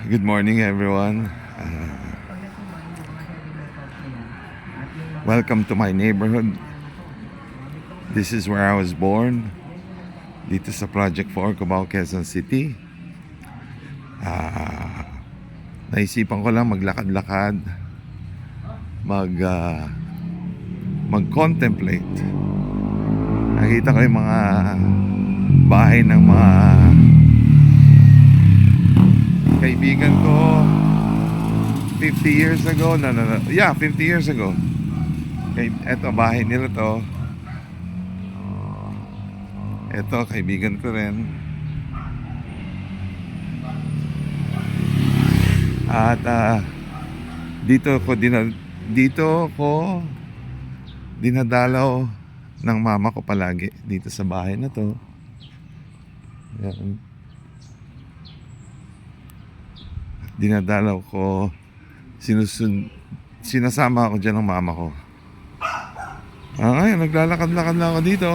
Good morning, everyone. Welcome to my neighborhood. This is where I was born. Dito sa Project 4, Cubao, Quezon City. Naisipan ko lang maglakad-lakad, mag-contemplate. Nakita ko yung mga bahay ng mga kaibigan ko 50 years ago. No. Yeah, 50 years ago. Eto, bahay nila to. Eto, kaibigan ko rin. At dito ko dinadalaw ng mama ko palagi dito sa bahay na to. Yan. Dinadalaw ko, sinasama ako dyan ng mama ko. Ngayon, naglalakad-lakad lang ako dito.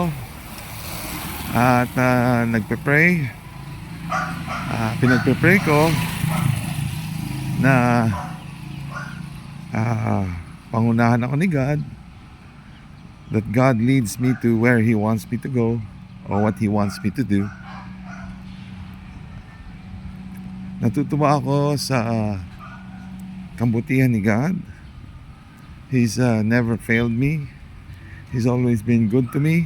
At nagpe-pray. Pinagpe-pray ko na pangunahan ako ni God, that God leads me to where He wants me to go, or what He wants me to do. Natutuwa ako sa kabutihan ni God. He's never failed me. He's always been good to me.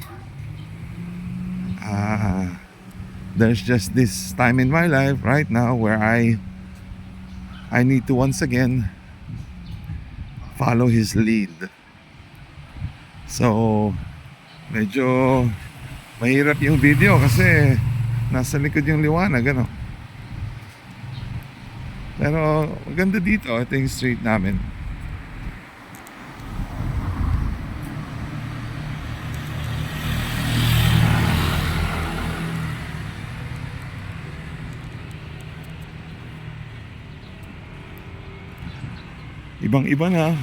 There's just this time in my life right now where I need to once again follow His lead. So, medyo mahirap yung video kasi nasa likod yung liwanag, ano. Pero maganda dito. Ito yung street namin. Ibang-iba na.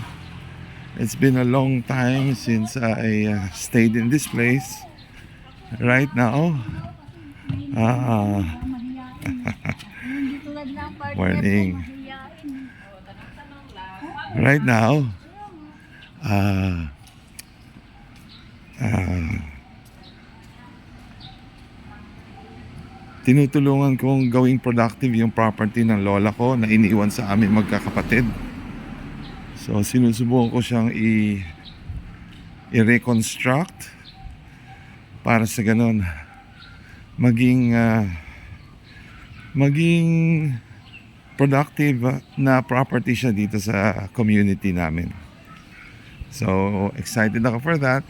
It's been a long time since I stayed in this place. Right now, morning. Right now, tinutulungan kong gawing productive yung property ng lola ko na iniiwan sa amin magkakapatid. So sinusubukan ko siyang i-reconstruct para sa ganun maging productive na property siya dito sa community namin. So excited ako for that.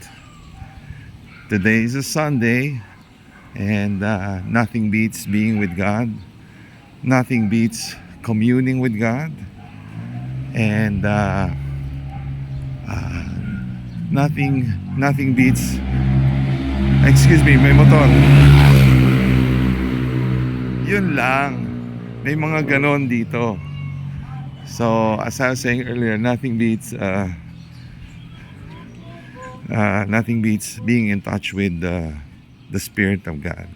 Today is a Sunday, and nothing beats being with God. Nothing beats communing with God. And nothing beats, excuse me, may motor. Yun lang. May mga ganon dito. So as I was saying earlier, nothing beats being in touch with the Spirit of God.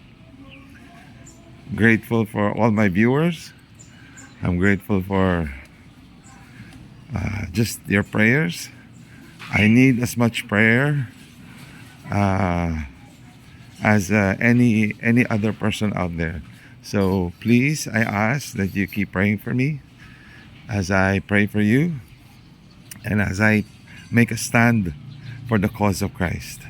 Grateful for all my viewers. I'm grateful for just your prayers. I need as much prayer as any other person out there. So please, I ask that you keep praying for me as I pray for you, and as I make a stand for the cause of Christ.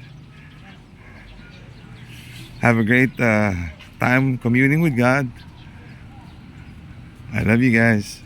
Have a great time communing with God. I love you guys.